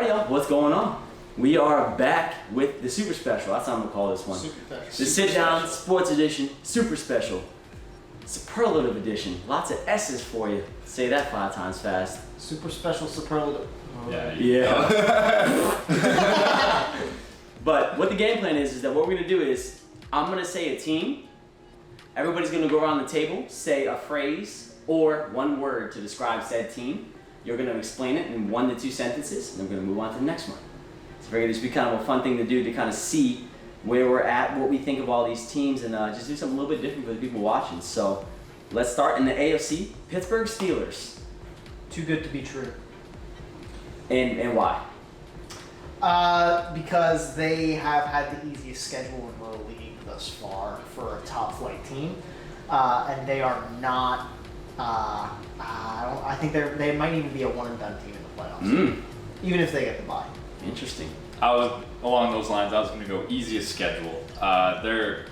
Alrighty, y'all, what's going on? We are back with the Super Special. That's how I'm going to call this one. Super special. The sit-down sports edition, Super Special. Superlative edition. Lots of S's for you. Say that 5 times fast. Super special superlative. Yeah. But what the game plan is that what we're going to do is I'm going to say a team. Everybody's going to go around the table, say a phrase or one word to describe said team. You're going to explain it in 1 to 2 sentences, and then we're going to move on to the next one. So we're going to be kind of a fun thing to do to kind of see where we're at, what we think of all these teams, and just do something a little bit different for the people watching. So let's start in the AFC. Pittsburgh Steelers. Too good to be true. And why? Because they have had the easiest schedule in the league thus far for a top flight team, and they are not. I think they might even be a one and done team in the playoffs, even if they get the bye. Interesting. I was along those lines. I was going to go easiest schedule. They're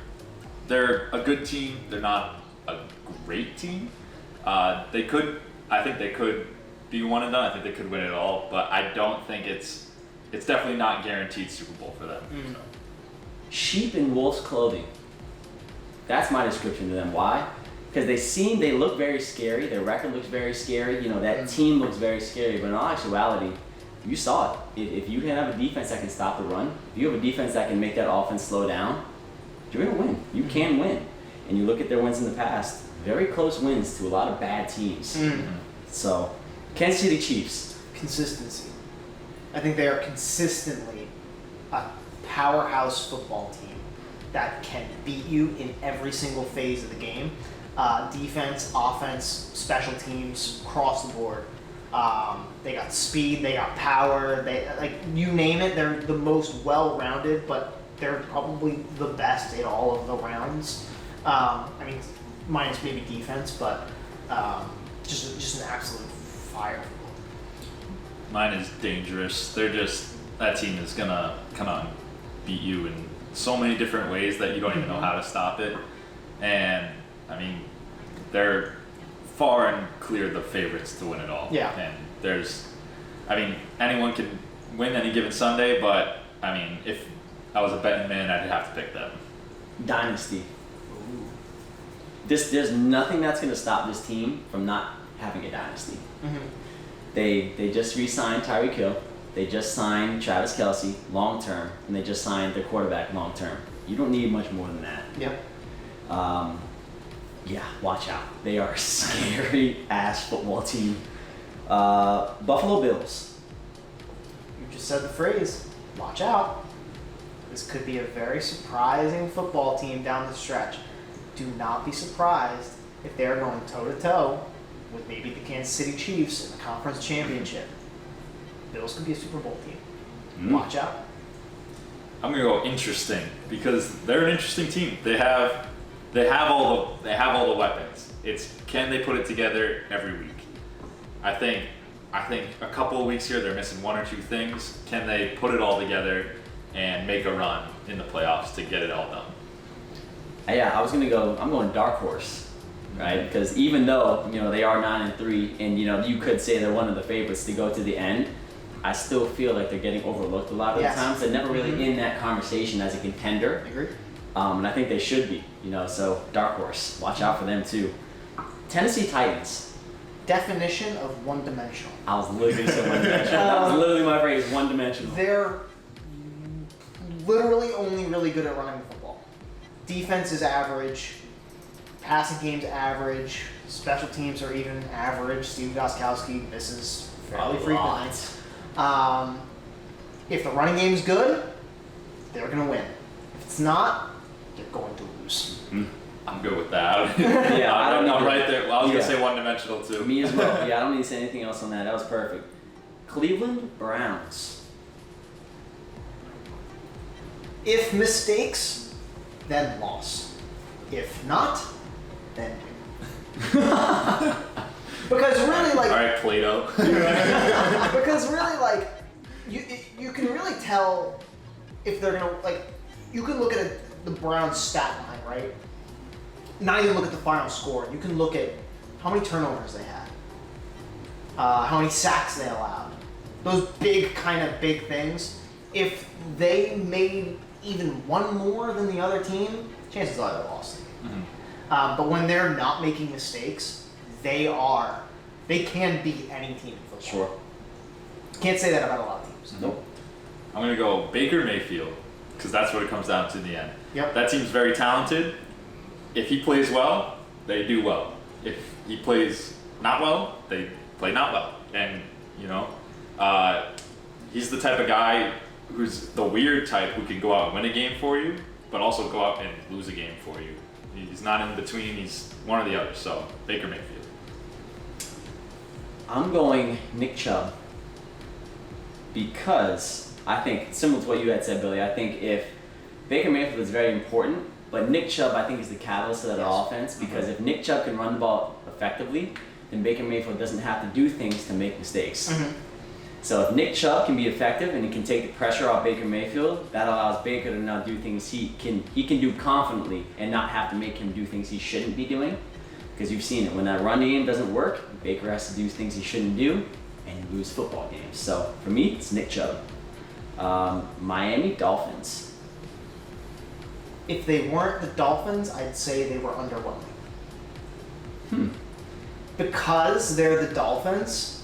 a good team. They're not a great team. I think they could be one and done. I think they could win it all, but I don't think it's definitely not guaranteed Super Bowl for them. Mm. So. Sheep in wolf's clothing. That's my description to them. Why? Because they look very scary. Their record looks very scary. You know, that team looks very scary. But in all actuality, you saw it. If you can have a defense that can stop the run, if you have a defense that can make that offense slow down, you're going to win. You can win. And you look at their wins in the past, very close wins to a lot of bad teams. Mm-hmm. So, Kansas City Chiefs. Consistency. I think they are consistently a powerhouse football team that can beat you in every single phase of the game. Defense, offense, special teams, across the board. They got speed, they got power, you name it, they're the most well-rounded, but they're probably the best in all of the rounds. Minus maybe defense, but just an absolute fire. Mine is dangerous. That team is gonna kind of beat you in so many different ways that you don't even know how to stop it. And they're far and clear the favorites to win it all. Yeah. And anyone can win any given Sunday, but if I was a betting man, I'd have to pick them. Dynasty. There's nothing that's going to stop this team from not having a dynasty. Mm-hmm. They just re-signed Tyreek Hill. They just signed Travis Kelce long term, and they just signed their quarterback long term. You don't need much more than that. Yep. Yeah, watch out. They are a scary ass football team. Buffalo Bills. You just said the phrase. Watch out. This could be a very surprising football team down the stretch. Do not be surprised if they're going toe-to-toe with maybe the Kansas City Chiefs in the conference championship. Bills could be a Super Bowl team. Watch out. I'm gonna go interesting because they're an interesting team. They have all the weapons. It's can they put it together every week? I think a couple of weeks here they're missing 1 or 2 things. Can they put it all together and make a run in the playoffs to get it all done? Yeah, I'm going dark horse, right? Because even though, they are 9-3 and, you could say they're one of the favorites to go to the end, I still feel like they're getting overlooked a lot of the times. They're never really in that conversation as a contender. I agree. And I think they should be, so dark horse. Watch out for them too. Tennessee Titans. Definition of one-dimensional. I was literally going to say one-dimensional. That was literally my phrase, one-dimensional. They're literally only really good at running the football. Defense is average. Passing game's average. Special teams are even average. Steve Gostkowski misses fairly frequently. If the running game's good, they're going to win. If it's not, they're going to lose. I'm good with that. Yeah, I'm right there. Well, I was going to say one-dimensional too. Me as well. Yeah, I don't need to say anything else on that. That was perfect. Cleveland Browns. If mistakes, then loss. If not, then win. Because really, all right, Plato. because really, you can really tell if they're gonna you can look at the Browns stat line, right? Not even look at the final score. You can look at how many turnovers they had, how many sacks they allowed, those big things, if they made even one more than the other team, chances are they lost. Mm-hmm. But when they're not making mistakes, they can beat any team in football. Sure. Can't say that about a lot of teams. Nope. I'm going to go Baker Mayfield, because that's what it comes down to in the end. Yep. That team's very talented. If he plays well, they do well. If he plays not well, they play not well. And, he's the type of guy who's the weird type who can go out and win a game for you, but also go out and lose a game for you. He's not in between. He's one or the other. So, Baker Mayfield. I'm going Nick Chubb because I think, similar to what you had said, Billy, I think if Baker Mayfield is very important, but Nick Chubb, I think, is the catalyst of that offense because if Nick Chubb can run the ball effectively, then Baker Mayfield doesn't have to do things to make mistakes. Mm-hmm. So if Nick Chubb can be effective and he can take the pressure off Baker Mayfield, that allows Baker to now do things he can do confidently and not have to make him do things he shouldn't be doing. Because you've seen it, when that run game doesn't work, Baker has to do things he shouldn't do and you lose football games. So for me, it's Nick Chubb. Miami Dolphins. If they weren't the Dolphins, I'd say they were underwhelming. Because they're the Dolphins,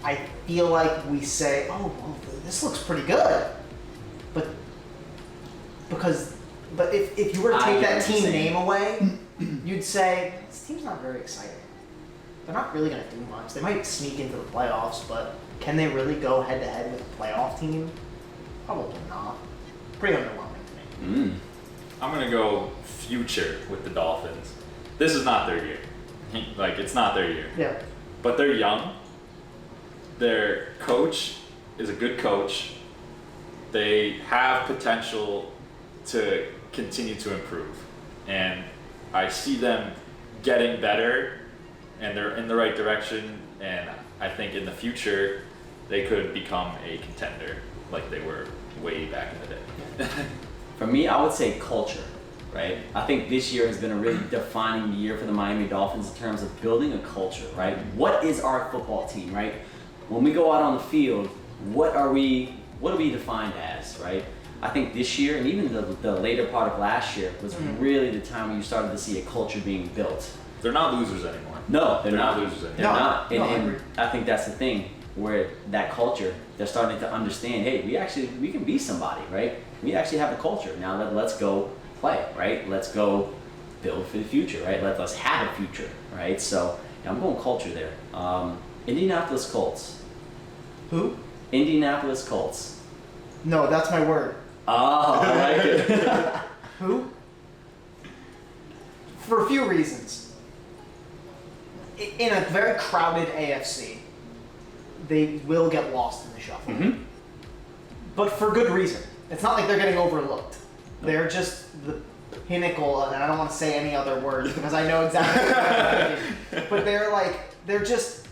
I feel like we say, oh, well, this looks pretty good. But if you were to take that team name away, you'd say, this team's not very exciting. They're not really going to do much. They might sneak into the playoffs, but can they really go head-to-head with a playoff team? Probably not. Pretty underwhelming to me. I'm going to go future with the Dolphins. This is not their year. It's not their year. Yeah. But they're young. Their coach is a good coach. They have potential to continue to improve. And I see them getting better, and they're in the right direction. And I think in the future, they could become a contender like they were way back in the day. For me, I would say culture, right? I think this year has been a really defining year for the Miami Dolphins in terms of building a culture, right? What is our football team, right? When we go out on the field, what are we defined as, right? I think this year, and even the later part of last year, was really the time when you started to see a culture being built. They're not losers anymore. No, they're not losers anymore. They're not. No, And I think that's the thing, where that culture, they're starting to understand, hey, we can be somebody, right? We actually have a culture. Now let's go play, right? Let's go build for the future, right? Let's have a future, right? So yeah, I'm going culture there. Indianapolis Colts. Who? Indianapolis Colts. No, that's my word. Oh, I like it. Who? For a few reasons. In a very crowded AFC, they will get lost in the shuffle. Mm-hmm. But for good reason. It's not like they're getting overlooked. They're just the pinnacle, and I don't want to say any other words because I know exactly what I'm thinking. But they're just...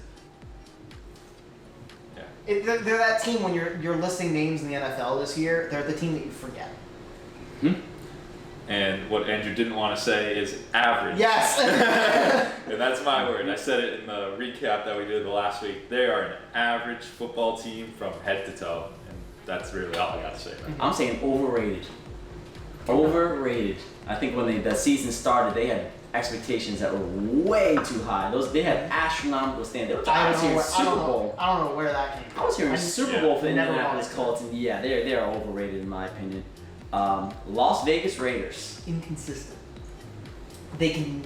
They're that team when you're listing names in the NFL this year, they're the team that you forget. And what Andrew didn't want to say is average. Yes! And that's my word. I said it in the recap that we did the last week. They are an average football team from head to toe. And that's really all I got to say. Right? I'm saying overrated. Overrated. I think when the season started, they had expectations that were way too high. They had astronomical standards. I was hearing Super Bowl. I don't know where that came from. I was hearing Super Bowl for the Never Indianapolis Colts, and yeah, they're overrated in my opinion. Las Vegas Raiders. Inconsistent. They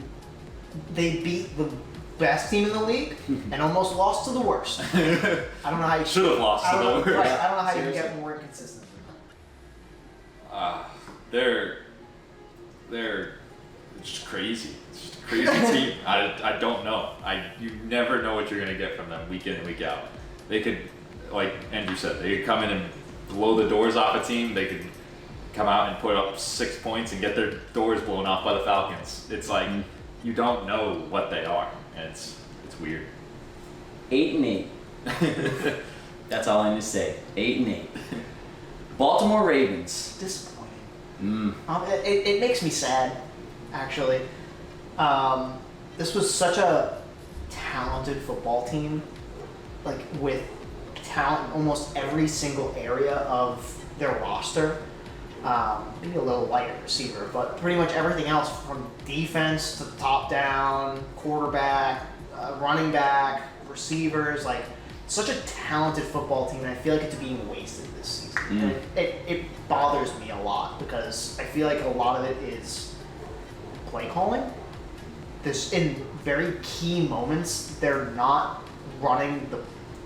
beat the best team in the league and almost lost to the worst. I don't know how you should have lost to the worst. Right, I don't know how Seriously. you get more inconsistent They're just crazy. It's just a crazy team. I don't know. You never know what you're gonna get from them week in and week out. They could, like Andrew said, they could come in and blow the doors off a team. They could come out and put up 6 points and get their doors blown off by the Falcons. It's like you don't know what they are, and it's weird. 8-8. That's all I need to say. 8-8. Baltimore Ravens. Disappointing. It makes me sad, actually. This was such a talented football team, like with talent in almost every single area of their roster. Maybe a little light at receiver, but pretty much everything else from defense to top down, quarterback, running back, receivers, like such a talented football team, and I feel like it's being wasted this season. And it bothers me a lot because I feel like a lot of it is play calling. This in very key moments, they're not running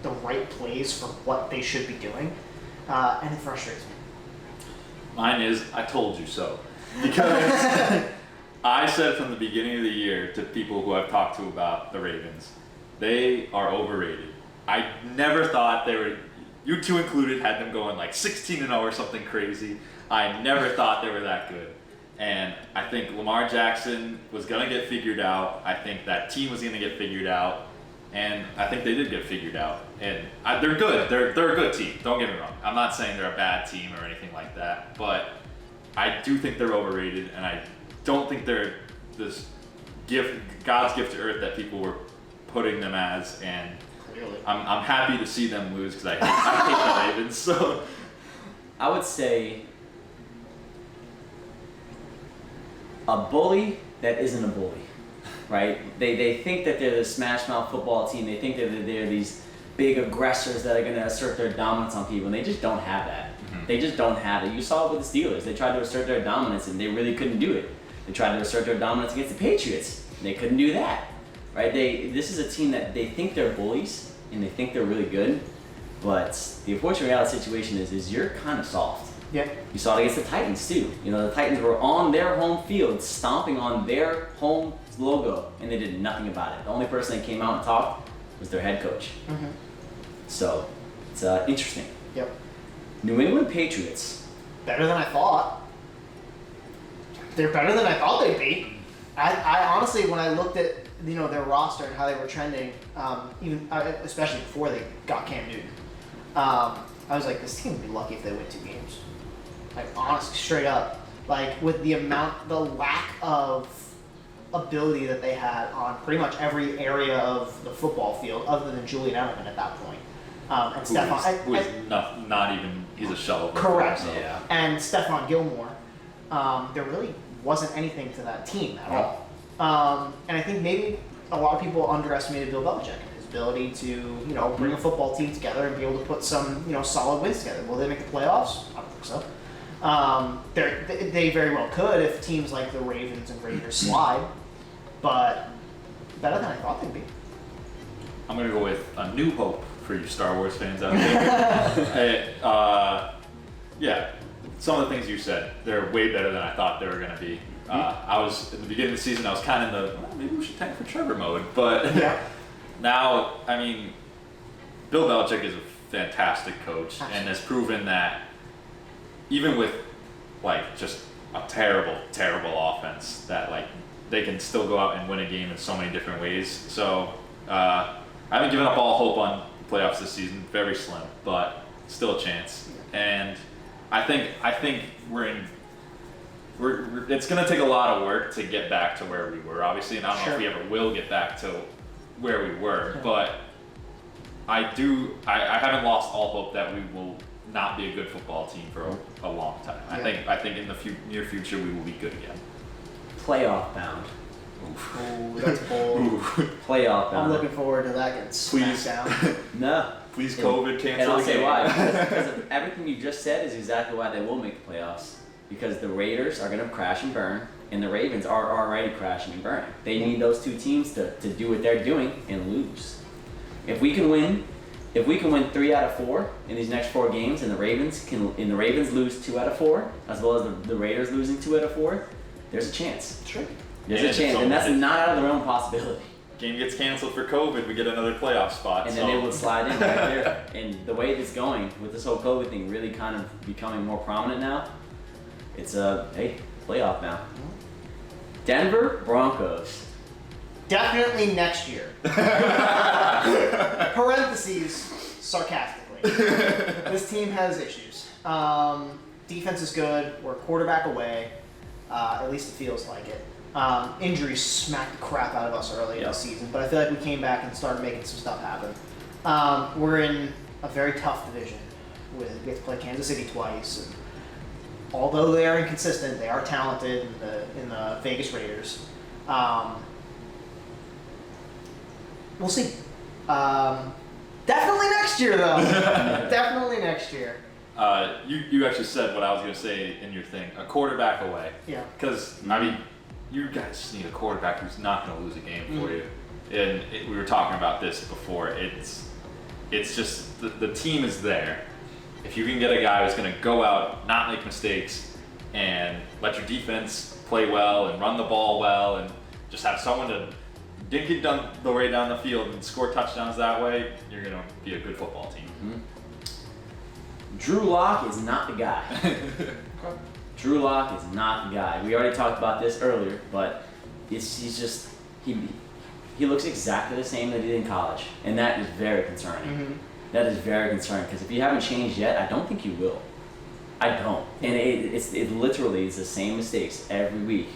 the right plays for what they should be doing, and it frustrates me. Mine is, I told you so. Because I said from the beginning of the year to people who I've talked to about the Ravens, they are overrated. I never thought they were, you two included, had them going like 16-0 or something crazy. I never thought they were that good. And I think Lamar Jackson was going to get figured out. I think that team was going to get figured out. And I think they did get figured out. And they're good. They're a good team. Don't get me wrong. I'm not saying they're a bad team or anything like that. But I do think they're overrated. And I don't think they're this gift, God's gift to earth that people were putting them as. And Clearly. I'm happy to see them lose because I hate the Ravens. So I would say a bully that isn't a bully. Right? They think that they're the smash mouth football team. They think that they're these big aggressors that are going to assert their dominance on people, and they just don't have that. Mm-hmm. They just don't have it. You saw it with the Steelers. They tried to assert their dominance, and they really couldn't do it. They tried to assert their dominance against the Patriots. And they couldn't do that. Right? This is a team that they think they're bullies, and they think they're really good, but the unfortunate reality situation is you're kind of soft. Yeah. You saw it against the Titans, too. You know, the Titans were on their home field, stomping on their home logo, and they did nothing about it. The only person that came out and talked was their head coach. Mm-hmm. So it's interesting. Yep. New England Patriots. Better than I thought. They're better than I thought they'd be. I honestly, when I looked at their roster and how they were trending, especially before they got Cam Newton, I was like, this team would be lucky if they win 2 games. Like honestly, straight up. Like with the lack of ability that they had on pretty much every area of the football field, other than Julian Edelman at that point, and Stephon. Who is not even. He's a shell. Correct. So. Yeah. And Stephon Gilmore. There really wasn't anything to that team at all. And I think maybe a lot of people underestimated Bill Belichick and his ability to bring a football team together and be able to put some solid wins together. Will they make the playoffs? I don't think so. They very well could if teams like the Ravens and Raiders slide. But better than I thought they'd be. I'm going to go with a new hope for you Star Wars fans out there. Yeah, some of the things you said, they're way better than I thought they were going to be. I was, at the beginning of the season, I was kind of in the, maybe we should tank for Trevor mode. But Yeah. now, I mean, Bill Belichick is a fantastic coach and has proven that even with, like, just a terrible, terrible offense, that, like, they can still go out and win a game in so many different ways. So I haven't given up all hope on the playoffs this season. Very slim, but still a chance. And I think it's going to take a lot of work to get back to where we were, obviously. And I don't know if we ever will get back to where we were. But I haven't lost all hope that we will not be a good football team for a long time. I think in the near future we will be good again. Playoff bound. Ooh, that's bold. Playoff bound. I'm looking forward to that getting smacked down. No. Please COVID cancel. And I'll the say game. why. Because of everything you just said is exactly why they will make the playoffs. Because the Raiders are going to crash and burn, and the Ravens are already crashing and burning. They need those two teams to do what they're doing and lose. If we can win 3 out of 4 in these next 4 games, and the Ravens lose 2 out of 4, as well as the Raiders losing 2 out of 4, there's a chance. Sure. There's a chance, and that's not out of their own possibility. Game gets canceled for COVID, we get another playoff spot. And then they will slide in right there. And the way it's going, with this whole COVID thing really kind of becoming more prominent now, it's playoff now. Denver Broncos. Definitely next year. Parentheses, sarcastically. This team has issues. Defense is good. We're a quarterback away. At least it feels like it. Injuries smacked the crap out of us early in the season, but I feel like we came back and started making some stuff happen. We're in a very tough division. We have to play Kansas City twice. And although they are inconsistent, they are talented in the Vegas Raiders. We'll see. Definitely next year, though. Definitely next year. You actually said what I was going to say in your thing. A quarterback away. Yeah. Because, I mean, you guys just need a quarterback who's not going to lose a game for you. And we were talking about this before. It's just the team is there. If you can get a guy who's going to go out, not make mistakes, and let your defense play well and run the ball well, and just have someone to dink it down the way down the field and score touchdowns that way, you're going to be a good football team. Drew Lock is not the guy. Drew Lock is not the guy. We already talked about this earlier, but he looks exactly the same that he did in college, and that is very concerning. That is very concerning because if you haven't changed yet, I don't think you will. I don't, and it literally is the same mistakes every week,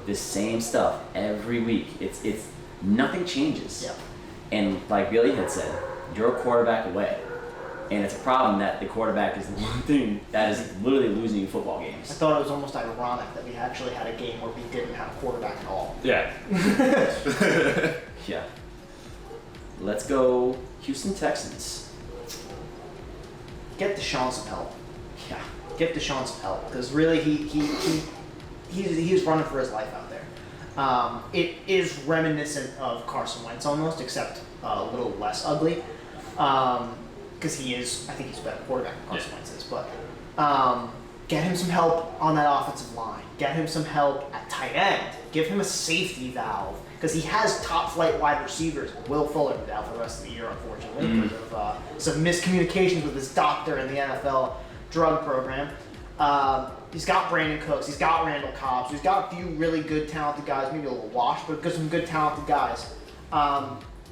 the same stuff every week. It's nothing changes. Yeah. And like Billy had said, you're a quarterback away. And it's a problem that the quarterback is the one thing that is literally losing you football games. I thought it was almost ironic that we actually had a game where we didn't have a quarterback at all. Yeah. Yeah. Let's go Houston Texans. Get Deshaun some help. Yeah. Get Deshaun some help because really he was running for his life out there. It is reminiscent of Carson Wentz almost, except a little less ugly. Because I think he's a better quarterback than Carson Wentz is. But get him some help on that offensive line. Get him some help at tight end. Give him a safety valve because he has top flight wide receivers. Will Fuller is out for the rest of the year, unfortunately, because of some miscommunications with his doctor in the NFL drug program. He's got Brandon Cooks. He's got Randall Cobbs. He's got a few really good, talented guys. Maybe a little washed, but some good, talented guys.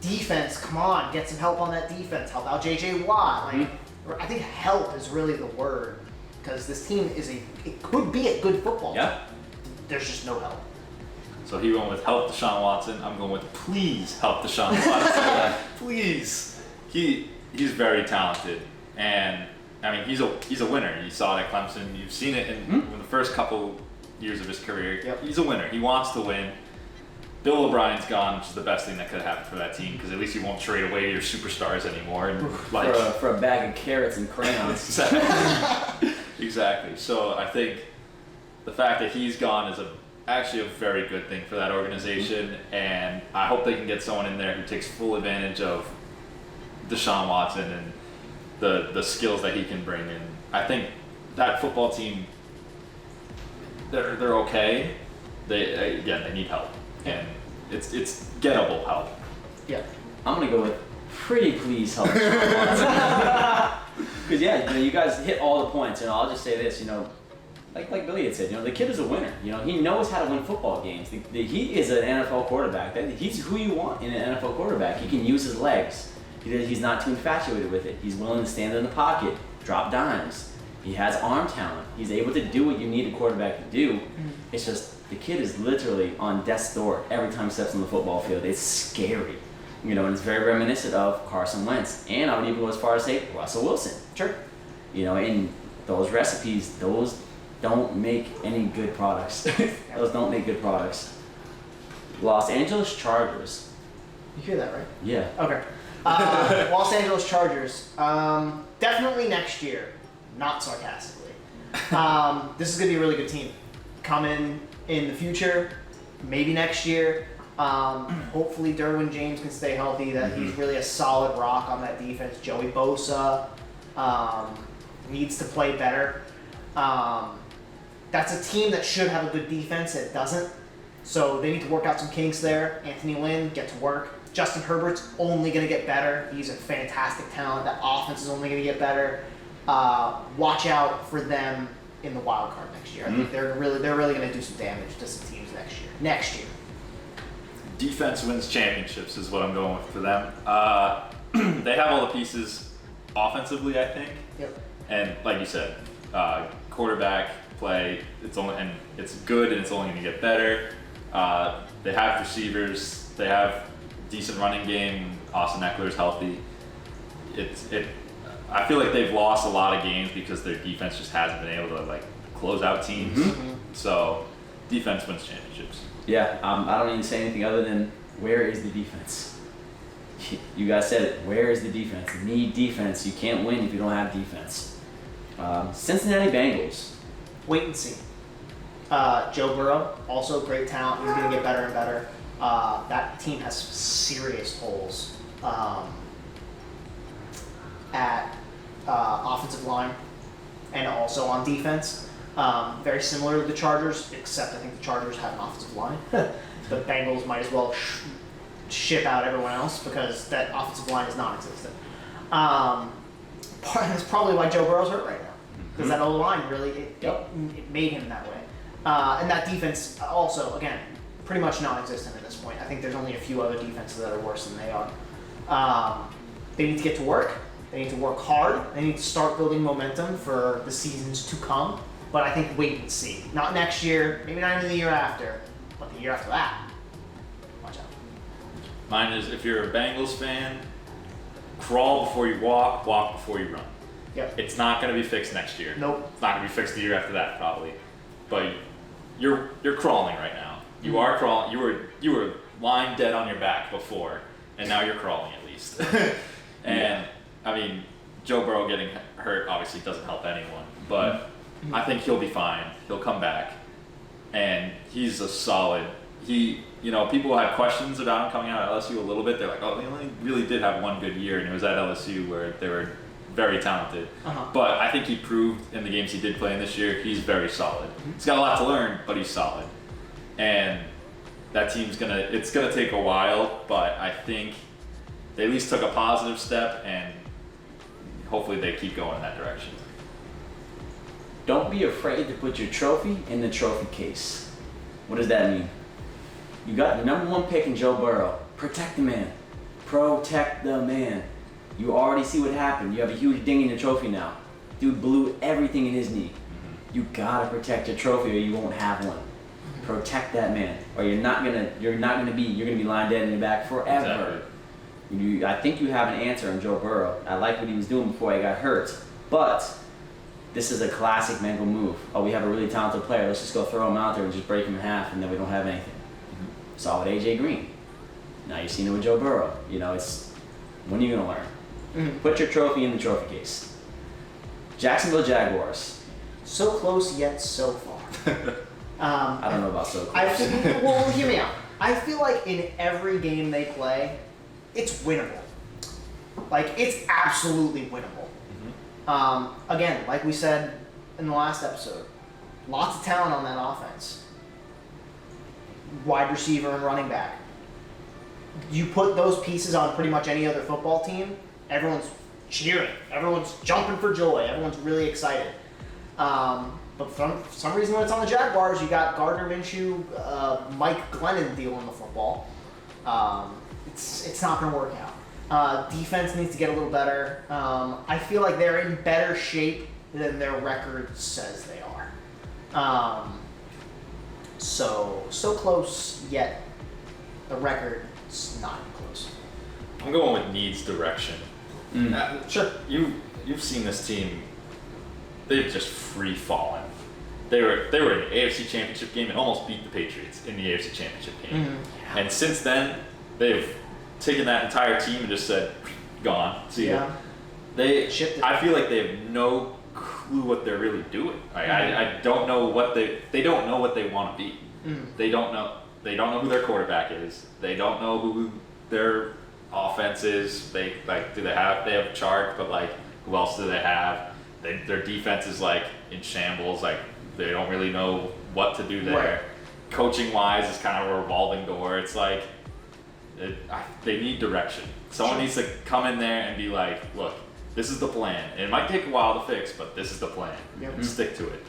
Defense, come on, get some help on that defense. Help out J.J. Watt. I think help is really the word because this team it could be a good football team. There's just no help. So he went with help Deshaun Watson. I'm going with please help Deshaun Watson. Please. He's very talented, and I mean he's a winner. You saw it at Clemson. You've seen it in the first couple years of his career. Yep. He's a winner. He wants to win. Bill O'Brien's gone, which is the best thing that could happen for that team because at least you won't trade away your superstars anymore. And for a bag of carrots and crayons. Exactly. So I think the fact that he's gone is actually a very good thing for that organization, and I hope they can get someone in there who takes full advantage of Deshaun Watson and the skills that he can bring in. I think that football team, they're okay. They need help. And it's gettable help. Yeah. I'm gonna go with pretty please help. Because you guys hit all the points, and I'll just say this, like Billy had said, the kid is a winner. He knows how to win football games. He is an NFL quarterback. He's who you want in an NFL quarterback. He can use his legs. He's not too infatuated with it. He's willing to stand in the pocket, drop dimes. He has arm talent. He's able to do what you need a quarterback to do. It's just the kid is literally on death's door every time he steps on the football field. It's scary, and it's very reminiscent of Carson Wentz. And I would even go as far as say Russell Wilson. Sure. And those recipes, those don't make any good products. Those don't make good products. Los Angeles Chargers. You hear that, right? Yeah. Okay. Los Angeles Chargers. Definitely next year. Not sarcastically. This is going to be a really good team. Come in the future, maybe next year. Hopefully Derwin James can stay healthy, that he's really a solid rock on that defense. Joey Bosa needs to play better. That's a team that should have a good defense. It doesn't. So they need to work out some kinks there. Anthony Lynn, get to work. Justin Herbert's only going to get better. He's a fantastic talent. That offense is only going to get better. Watch out for them in the wild card next year. I think they're really going to do some damage to some teams next year. Defense wins championships is what I'm going with for them. They have all the pieces offensively, I think. Yep. And like you said, quarterback play, it's good and it's only going to get better. They have receivers. They have decent running game. Austin Eckler's healthy. I feel like they've lost a lot of games because their defense just hasn't been able to like close out teams. Mm-hmm. So defense wins championships. Yeah, I don't need to say anything other than where is the defense? You guys said it. Where is the defense? You need defense. You can't win if you don't have defense. Cincinnati Bengals. Wait and see. Joe Burrow, also great talent. He's going to get better and better. That team has some serious holes at offensive line and also on defense. Very similar to the Chargers, except I think the Chargers have an offensive line. The Bengals might as well ship out everyone else because that offensive line is non-existent. That's probably why Joe Burrow's hurt right now, because that O-line really it made him that way. And that defense also, again, pretty much non-existent at this point. I think there's only a few other defenses that are worse than they are. They need to get to work. They need to work hard. They need to start building momentum for the seasons to come. But I think wait and see. Not next year, maybe not even the year after, but the year after that. Watch out. Mine is, if you're a Bengals fan, crawl before you walk, walk before you run. Yep. It's not going to be fixed next year. Nope. It's not going to be fixed the year after that, probably. But you're crawling right now. You are crawling. You were lying dead on your back before, and now you're crawling at least. And I mean, Joe Burrow getting hurt obviously doesn't help anyone, but I think he'll be fine. He'll come back, and he's a solid. People had questions about him coming out at LSU a little bit. They're like, oh, he only really did have one good year, and it was at LSU where they were very talented. But I think he proved in the games he did play in this year, he's very solid. He's got a lot to learn, but he's solid. And that team's it's gonna take a while, but I think they at least took a positive step, and hopefully they keep going in that direction. Don't be afraid to put your trophy in the trophy case. What does that mean? You got the number one pick in Joe Burrow. Protect the man. Protect the man. You already see what happened. You have a huge ding in your trophy now. Dude blew everything in his knee. You gotta protect your trophy or you won't have one. Protect that man, or you're gonna be lying dead in your back forever. Exactly. I think you have an answer on Joe Burrow. I like what he was doing before he got hurt, but this is a classic Bengal move. Oh, we have a really talented player. Let's just go throw him out there and just break him in half, and then we don't have anything. Saw with AJ Green. Now you've seen it with Joe Burrow. It's when are you gonna learn? Put your trophy in the trophy case. Jacksonville Jaguars. So close yet so far. I don't know about so close. Well, hear me out. I feel like in every game they play, it's winnable. Like, it's absolutely winnable. Again, like we said in the last episode, lots of talent on that offense. Wide receiver and running back. You put those pieces on pretty much any other football team, everyone's cheering. Everyone's jumping for joy. Everyone's really excited. But for some reason, when it's on the Jaguars, you got Gardner Minshew, Mike Glennon dealing the football. It's not going to work out. Defense needs to get a little better. I feel like they're in better shape than their record says they are. So close, yet the record's not even close. I'm going with needs direction. Sure. You've seen this team. They've just free fallen. They were in the AFC Championship game and almost beat the Patriots in the AFC Championship game. And since then, they've taken that entire team and just said, "Gone, see ya." I feel like they have no clue what they're really doing. I don't know what they don't know what they want to be. They don't know who their quarterback is. They don't know who their offense is. They have Chark, but who else do they have? Their defense is in shambles. They don't really know what to do there. Right. Coaching wise, it's kind of a revolving door. It's they need direction. Someone needs to come in there and be like, look, this is the plan. And it might take a while to fix, but this is the plan. Yep. Stick to it.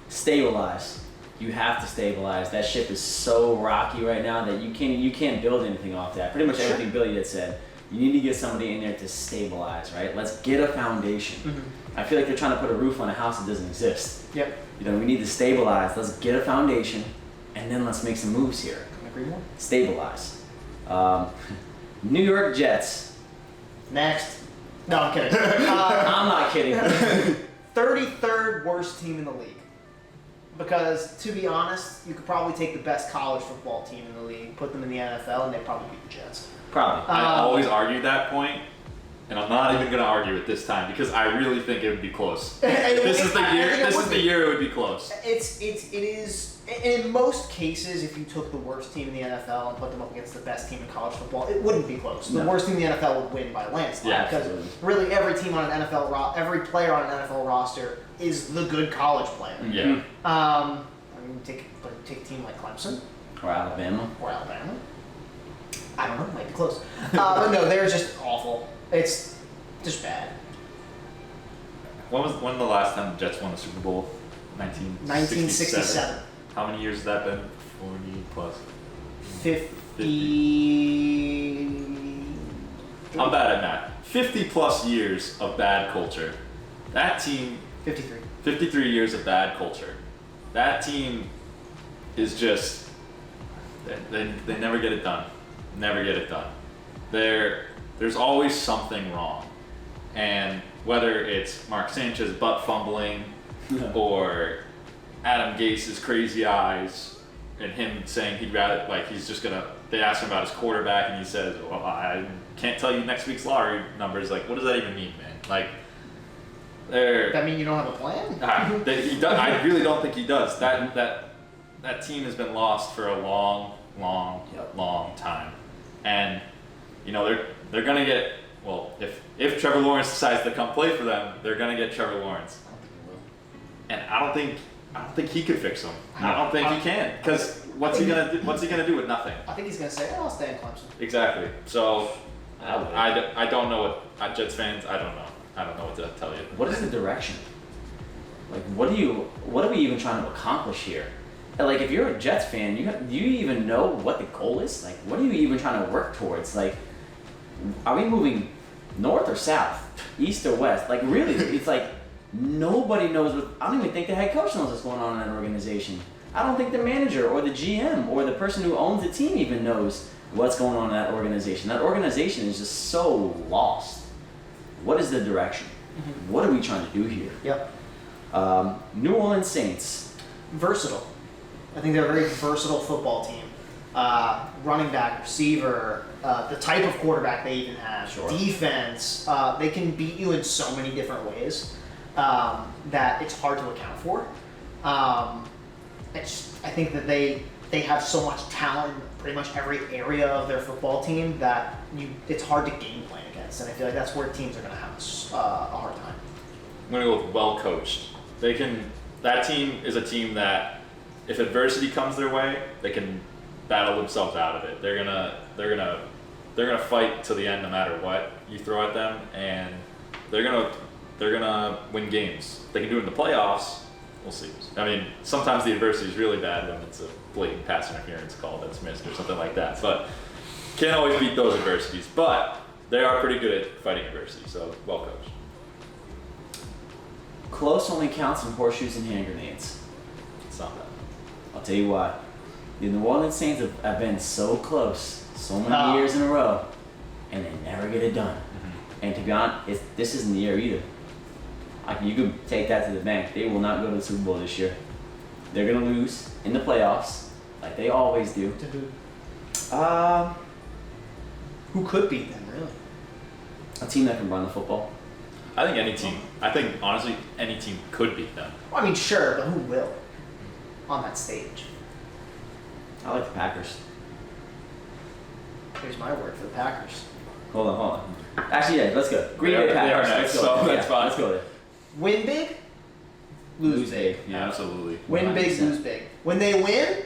Stabilize. You have to stabilize. That ship is so rocky right now that you can't build anything off that. Pretty much everything Billy had said. You need to get somebody in there to stabilize, right? Let's get a foundation. I feel like they're trying to put a roof on a house that doesn't exist. Yep. We need to stabilize. Let's get a foundation, and then let's make some moves here. Couldn't agree more. Stabilize. New York Jets. Next. No, I'm kidding. I'm not kidding. 33rd worst team in the league. Because, to be honest, you could probably take the best college football team in the league, put them in the NFL, and they'd probably beat the Jets. Probably. I always argue that point, and I'm not even going to argue it this time because I really think it would be close. This is the year it would be close. It is. In most cases, if you took the worst team in the NFL and put them up against the best team in college football, it wouldn't be close. The worst team in the NFL would win by a landslide because really every team on an NFL every player on an NFL roster is the good college player. Yeah. I mean, take a team like Clemson Or Alabama. I don't know, might be close. But no, they're just awful. It's just bad. When the last time the Jets won the Super Bowl? 1967. How many years has that been? 40 plus. 50. I'm bad at math. 50 plus years of bad culture. That team. 53. 53 years of bad culture. That team is just. They never get it done. Never get it done. There's always something wrong. And whether it's Mark Sanchez butt fumbling or Adam Gase's crazy eyes and him saying he'd rather, they asked him about his quarterback and he says, well, I can't tell you next week's lottery numbers. Like, what does that even mean, man? Like, That mean you don't have a plan? I really don't think he does. That team has been lost for a long time. And, they're going to get, if Trevor Lawrence decides to come play for them, they're going to get Trevor Lawrence. And I don't think he could fix them. I don't think he can. Because what's he gonna do with nothing? I think he's gonna say, I'll stay in Clemson. Exactly. So I don't know what Jets fans. I don't know what to tell you. What is the direction? Like, what are we even trying to accomplish here? And like, if you're a Jets fan, do you even know what the goal is? Like, what are you even trying to work towards? Like, are we moving north or south, east or west? Like, really, it's like nobody knows I don't even think the head coach knows what's going on in that organization. I don't think the manager or the GM or the person who owns the team even knows what's going on in that organization. That organization is just so lost. What is the direction? Mm-hmm. What are we trying to do here? Yep. New Orleans Saints. Versatile. I think they're a very versatile football team. Running back, receiver, the type of quarterback they even have, defense. They can beat you in so many different ways that it's hard to account for. I think that they have so much talent in pretty much every area of their football team that it's hard to game plan against, and I feel like that's where teams are going to have a hard time. I'm going to go with well coached. That team is a team that if adversity comes their way, they can battle themselves out of it. They're gonna fight to the end no matter what you throw at them, and they're gonna win games. They can do it in the playoffs. We'll see. I mean, sometimes the adversity is really bad when it's a blatant pass interference call that's missed or something like that. But can't always beat those adversities. But they are pretty good at fighting adversity. So well coached. Close only counts in horseshoes and hand grenades. It's not bad. I'll tell you why. The New Orleans Saints have been so close so many years in a row, and they never get it done. Mm-hmm. And to be honest, this isn't the year either. You could take that to the bank. They will not go to the Super Bowl this year. They're going to lose in the playoffs, like they always do. Who could beat them, really? A team that can run the football. I think honestly, any team could beat them. Well, I mean, sure, but who will on that stage? I like the Packers. Here's my word for the Packers. Hold on. Actually, yeah, let's go. Green Bay Packers. They are next, so that's fine. Let's go there. Win big, lose big. Yeah, absolutely. Win big, 100%. lose big. When they win,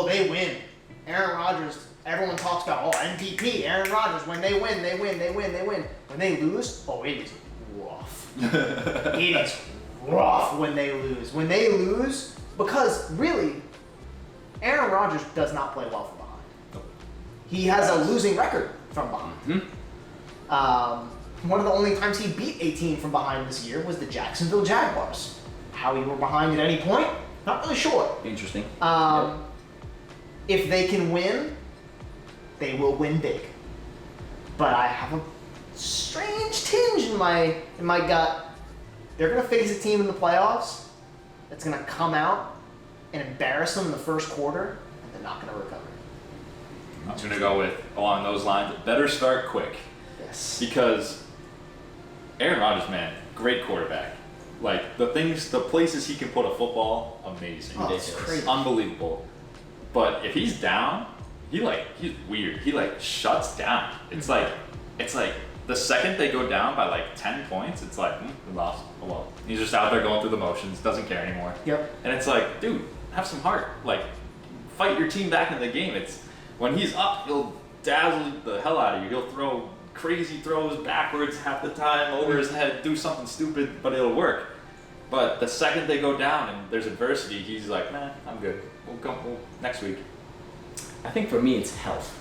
they win. Aaron Rodgers, everyone talks about, MVP, Aaron Rodgers. When they win, they win. When they lose, it is rough. It is rough when they lose. When they lose, because really, Aaron Rodgers does not play well from behind. He has a losing record from behind. Mm-hmm. One of the only times he beat a team from behind this year was the Jacksonville Jaguars. How he were behind at any point, not really sure. Interesting. If they can win, they will win big. But I have a strange tinge in my gut. They're going to face a team in the playoffs that's going to come out and embarrass them in the first quarter, and they're not going to recover. I'm going to go with, along those lines, better start quick. Yes. Because Aaron Rodgers, man, great quarterback. Like, the places he can put a football, amazing. Oh, it's crazy. Unbelievable. But if he's down, he's weird. He shuts down. It's like the second they go down by 10 points, it's like, we lost. Oh well. He's just out there going through the motions, doesn't care anymore. Yep. And it's like, dude, have some heart. Fight your team back in the game. It's when he's up, he'll dazzle the hell out of you. He'll throw crazy throws backwards half the time, over his head, do something stupid, but it'll work. But the second they go down and there's adversity, he's like, man, I'm good. We'll next week. I think for me, it's health.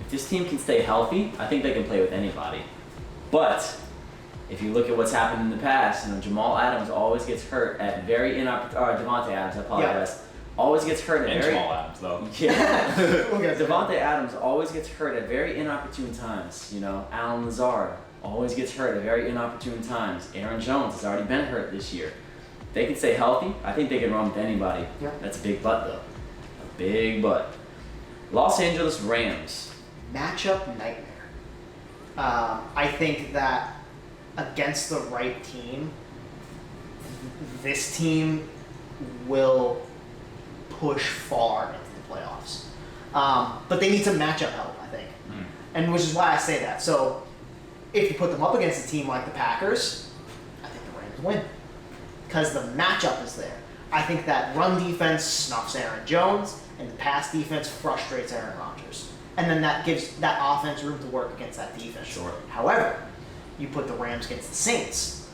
If this team can stay healthy, I think they can play with anybody. But if you look at what's happened in the past, Jamal Adams always gets hurt at very Devontae Adams, I apologize. Always gets hurt at Jamal Adams, though. Yeah. Devontae Adams always gets hurt at very inopportune times. Alan Lazard always gets hurt at very inopportune times. Aaron Jones has already been hurt this year. If they can stay healthy, I think they can run with anybody. Yeah. That's a big but, though. A big but. Los Angeles Rams. Matchup nightmare. I think that against the right team, this team will push far into the playoffs. But they need some matchup help, I think. And which is why I say that. So if you put them up against a team like the Packers, I think the Rams win. Because the matchup is there. I think that run defense snuffs Aaron Jones, and the pass defense frustrates Aaron Rodgers. And then that gives that offense room to work against that defense. Sure. However, you put the Rams against the Saints.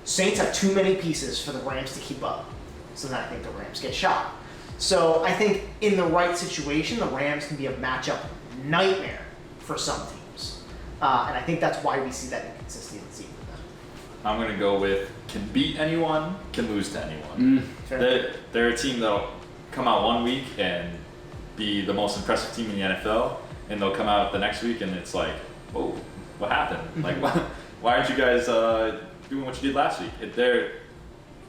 Saints have too many pieces for the Rams to keep up. So then I think the Rams get shot. So I think in the right situation, the Rams can be a matchup nightmare for some teams. And I think that's why we see that inconsistency with them. I'm going to go with can beat anyone, can lose to anyone. They're a team that'll come out one week and be the most impressive team in the NFL, and they'll come out the next week and it's like, whoa, what happened? Why aren't you guys doing what you did last week?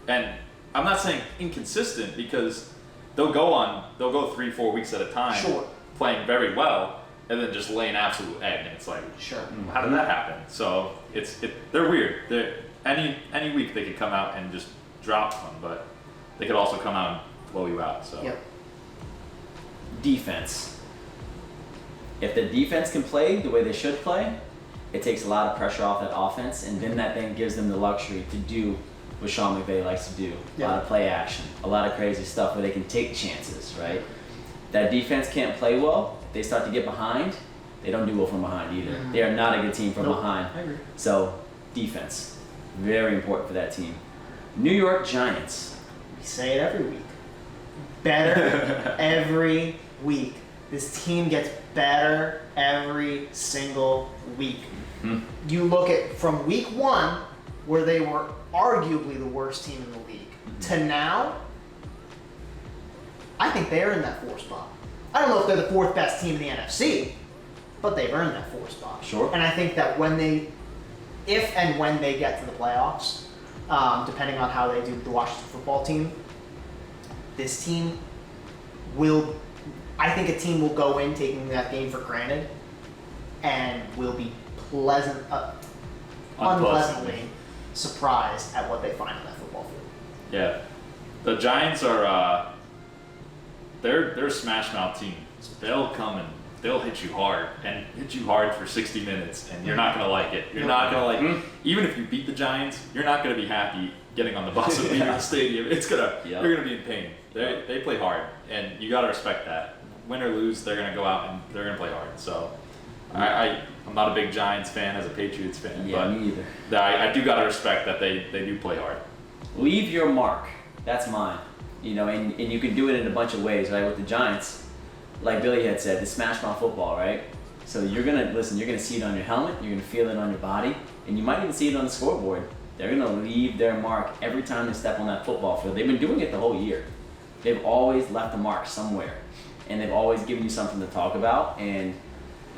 And I'm not saying inconsistent, because they'll go 3-4 weeks at a time, Sure. playing very well, and then just lay an absolute egg, and it's like, Sure. how did that happen? So they're weird. Any week they could come out and just drop one, but they could also come out and blow you out. So. Yep. Defense. If the defense can play the way they should play, it takes a lot of pressure off that offense, and then that then gives them the luxury to do what Sean McVay likes to do. A lot of play action, a lot of crazy stuff where they can take chances, right? That defense can't play well. If they start to get behind, they don't do well from behind either. They are not a good team from behind. I agree. So, defense, very important for that team. New York Giants. We say it every week. Better every week. This team gets better every single week. You look at from week 1, where they were arguably the worst team in the league, to now, I think they're in that 4th spot. I don't know if they're the 4th best team in the NFC, but they've earned that 4th spot. Sure. And I think that if and when they get to the playoffs, depending on how they do with the Washington football team, this team I think a team will go in taking that game for granted and will be unpleasantly surprised at what they find on that football field. Yeah, the Giants are they're a smash mouth team. They'll come and they'll hit you hard for 60 minutes, and you're not gonna like it. You're not gonna like it. Even if you beat the Giants, you're not gonna be happy getting on the bus and leaving the stadium. You're gonna be in pain. They play hard, and you gotta respect that. Win or lose, they're gonna go out and they're gonna play hard. So I'm not a big Giants fan as a Patriots fan, Yeah, but me either. I do gotta respect that they do play hard. Leave your mark. That's mine. And you can do it in a bunch of ways, right? With the Giants, like Billy had said, the smash mouth football, right? So you're gonna see it on your helmet, you're gonna feel it on your body, and you might even see it on the scoreboard. They're gonna leave their mark every time they step on that football field. They've been doing it the whole year. They've always left a mark somewhere, and they've always given you something to talk about. And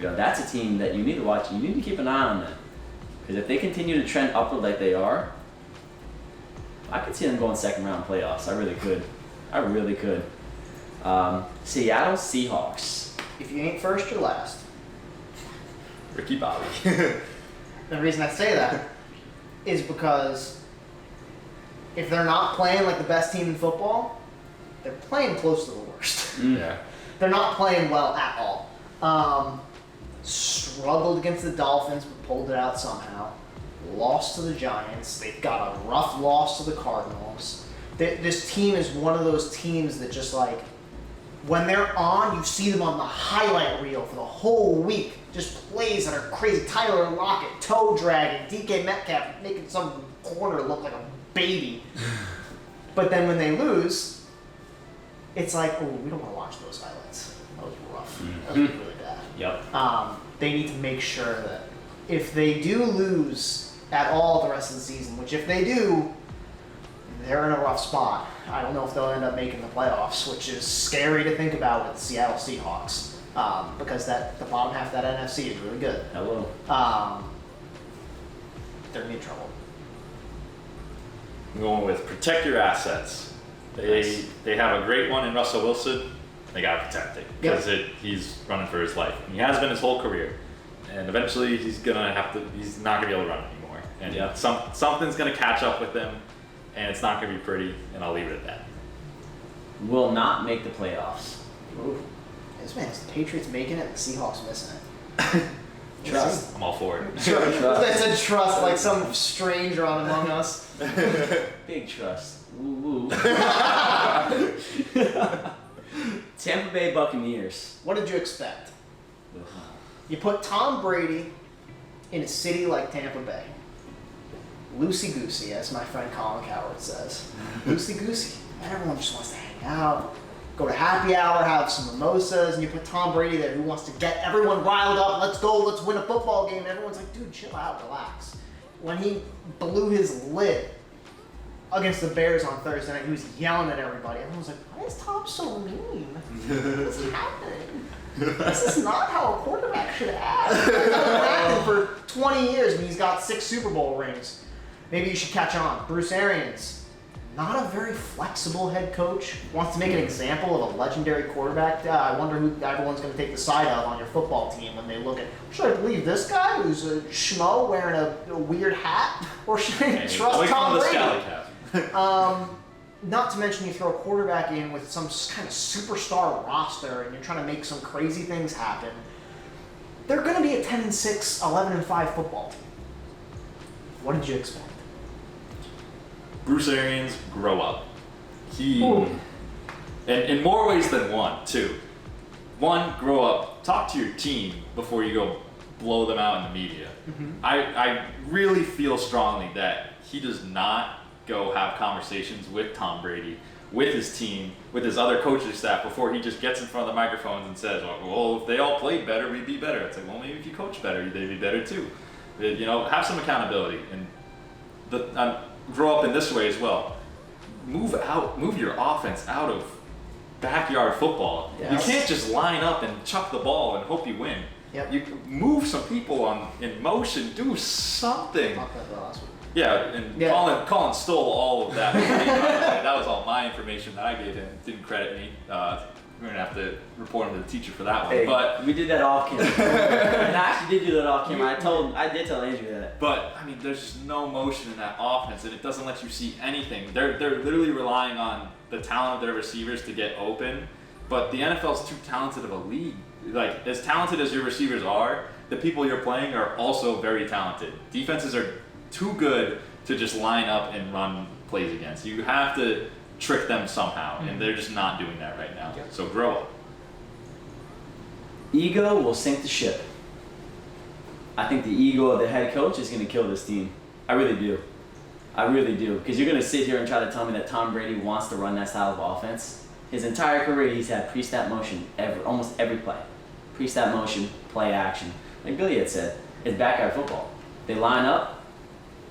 that's a team that you need to watch. You need to keep an eye on them. Because if they continue to trend upward like they are, I could see them going second round playoffs. I really could. Seattle Seahawks. If you ain't first, you're last. Ricky Bobby. The reason I say that is because if they're not playing like the best team in football, they're playing close to the worst. Yeah. They're not playing well at all. Struggled against the Dolphins, but pulled it out somehow. Lost to the Giants. They've got a rough loss to the Cardinals. This team is one of those teams that just like, when they're on, you see them on the highlight reel for the whole week. Just plays that are crazy. Tyler Lockett, toe dragging, DK Metcalf making some corner look like a baby. But then when they lose, it's like, oh, we don't want to watch those highlights. That was rough. That was really bad. Yep. They need to make sure that if they do lose at all the rest of the season, which if they do, they're in a rough spot. I don't know if they'll end up making the playoffs, which is scary to think about with the Seattle Seahawks, because the bottom half of that NFC is really good. Hello. They're in trouble. I'm going with protect your assets. They have a great one in Russell Wilson. They gotta protect it because he's running for his life. And he has been his whole career, and eventually he's not gonna be able to run anymore. And something's gonna catch up with him, and it's not gonna be pretty. And I'll leave it at that. Will not make the playoffs. Ooh. This man's the Patriots making it, the Seahawks missing it. Trust. I'm all for it. Trust. They said trust like some stranger on Among Us. Big trust. Woo woo. Tampa Bay Buccaneers. What did you expect? You put Tom Brady in a city like Tampa Bay. Loosey-goosey, as my friend Colin Coward says. Loosey-goosey. And everyone just wants to hang out, go to happy hour, have some mimosas, and you put Tom Brady there who wants to get everyone riled up. Let's go, let's win a football game. And everyone's like, dude, chill out, relax. When he blew his lid against the Bears on Thursday night, he was yelling at everybody. Everyone was like, why is Tom so mean? What's happening? This is not how a quarterback should act. He's been acting for 20 years and he's got 6 Super Bowl rings. Maybe you should catch on. Bruce Arians, not a very flexible head coach. Wants to make an example of a legendary quarterback. I wonder who everyone's going to take the side of on your football team when they look at, should I believe this guy who's a schmo wearing a weird hat? Or should I trust Tom Brady? Not to mention you throw a quarterback in with some kind of superstar roster and you're trying to make some crazy things happen. They're going to be a 10-6, 11-5 football team. What did you expect? Bruce Arians, grow up. In more ways than one, too. One, grow up. Talk to your team before you go blow them out in the media. Mm-hmm. I really feel strongly that he does not go have conversations with Tom Brady, with his team, with his other coaching staff before he just gets in front of the microphones and says, well, if they all played better, we'd be better. It's like, well, maybe if you coach better, they'd be better too. Have some accountability and grow up in this way as well. Move your offense out of backyard football. Yes. You can't just line up and chuck the ball and hope you win. Yep. You move some people in motion, do something. Yeah, and Colin stole all of that from me, by the way. That was all my information that I gave him. Didn't credit me. We're gonna have to report him to the teacher for that one. Hey, but we did that off camera. And I actually did do that off camera. I did tell Andrew that. But I mean, there's just no motion in that offense, and it doesn't let you see anything. They're literally relying on the talent of their receivers to get open. But the NFL's too talented of a league. Like, as talented as your receivers are, the people you're playing are also very talented. Defenses are too good to just line up and run plays against. You have to trick them somehow, and they're just not doing that right now. Yep. So grow up. Ego will sink the ship. I think the ego of the head coach is going to kill this team. I really do. Because you're going to sit here and try to tell me that Tom Brady wants to run that style of offense. His entire career, he's had pre-snap motion almost every play. Pre-snap motion, play action. Like Billy had said, it's backyard football. They line up.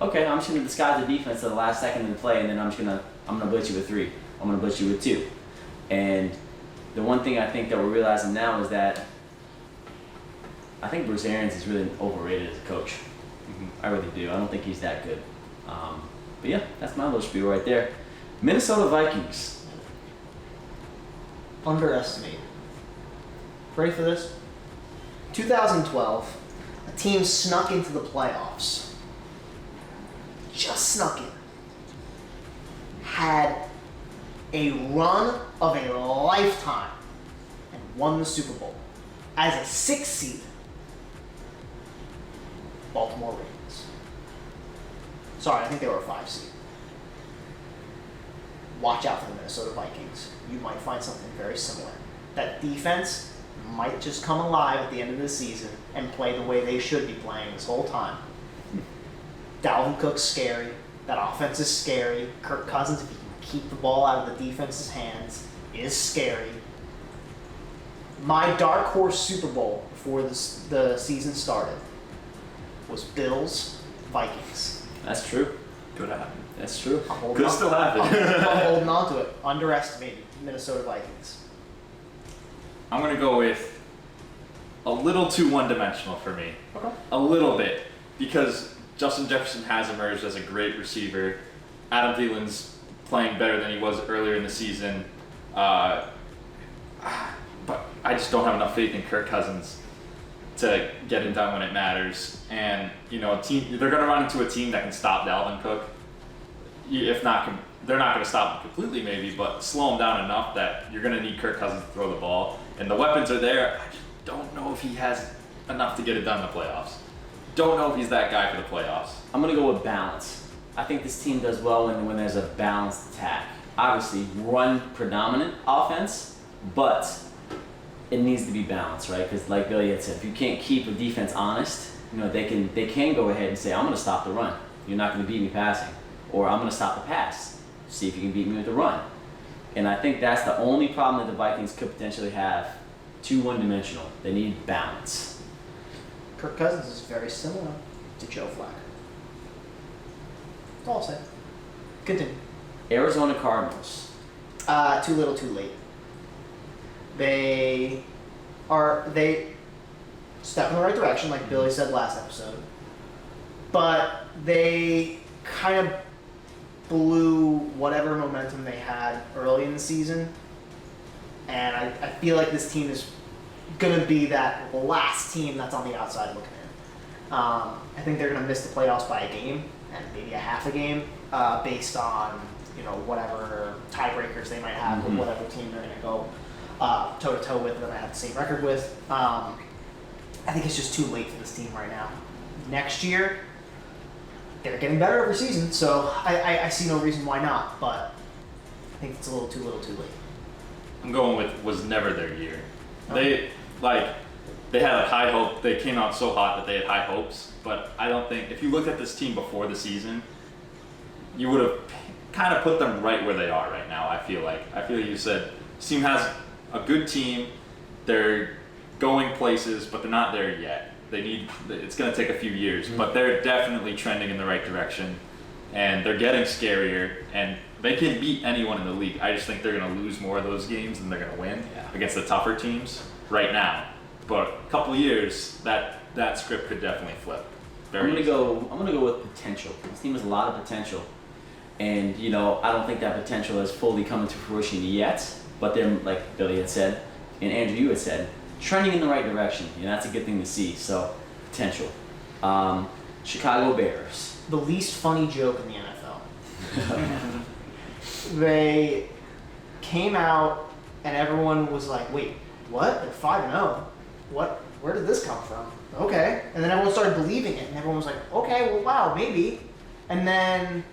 Okay, I'm just going to disguise the defense to the last second of the play, and then I'm going to blitz you with 3. I'm going to blitz you with 2. And the one thing I think that we're realizing now is that I think Bruce Arians is really overrated as a coach. I really do. I don't think he's that good. But yeah, that's my little spiel right there. Minnesota Vikings. Underestimated. Ready for this? 2012, a team snuck into the playoffs. Just snuck in. Had a run of a lifetime and won the Super Bowl as a 6th seed. Baltimore Ravens. Sorry, I think they were a 5 seed. Watch out for the Minnesota Vikings. You might find something very similar. That defense might just come alive at the end of the season and play the way they should be playing this whole time. Dalvin Cook's scary. That offense is scary. Kirk Cousins, if he can keep the ball out of the defense's hands, is scary. My dark horse Super Bowl before the season started was Bills Vikings. That's true. Could happen. That's true. Could still happen. I'm holding on to it. Underestimated Minnesota Vikings. I'm going to go with a little too one-dimensional for me. Okay. A little bit. Because Justin Jefferson has emerged as a great receiver. Adam Thielen's playing better than he was earlier in the season. But I just don't have enough faith in Kirk Cousins to get it done when it matters. And, they're going to run into a team that can stop Dalvin Cook. If not, they're not going to stop him completely maybe, but slow him down enough that you're going to need Kirk Cousins to throw the ball. And the weapons are there. I just don't know if he has enough to get it done in the playoffs. Don't know if he's that guy for the playoffs. I'm going to go with balance. I think this team does well when there's a balanced attack. Obviously, run predominant offense, but it needs to be balanced, right? Because like Billy had said, if you can't keep a defense honest, they can go ahead and say, I'm going to stop the run. You're not going to beat me passing. Or I'm going to stop the pass. See if you can beat me with the run. And I think that's the only problem that the Vikings could potentially have. Too one-dimensional. They need balance. Kirk Cousins is very similar to Joe Flacco. That's all I'll say. Continue. Arizona Cardinals. Too little, too late. They step in the right direction, like Billy said last episode. But they kind of blew whatever momentum they had early in the season. And I feel like this team is going to be that last team that's on the outside looking in. I think they're going to miss the playoffs by a game and maybe a half a game based on whatever tiebreakers they might have with whatever team they're going to go toe-to-toe with that I have the same record with. I think it's just too late for this team right now. Next year, they're getting better every season, so I see no reason why not, but I think it's a little too late. I'm going with was never their year. They had high hope. They came out so hot that they had high hopes, but I don't think if you looked at this team before the season, you would have kind of put them right where they are right now. I feel like you said this team has a good team. They're going places, but they're not there yet. It's going to take a few years, but they're definitely trending in the right direction, and they're getting scarier, and they can beat anyone in the league. I just think they're going to lose more of those games than they're going to win against the tougher teams right now. But a couple years, that script could definitely flip. I'm gonna go with potential. This team has a lot of potential, and I don't think that potential has fully come to fruition yet. But they're, like Billy had said, and Andrew you had said, trending in the right direction. That's a good thing to see. So potential. Chicago Bears. The least funny joke in the NFL. They came out and everyone was like, "Wait, what? They're 5-0. What? Where did this come from?" Okay, and then everyone started believing it, and everyone was like, "Okay, well, wow, maybe." And then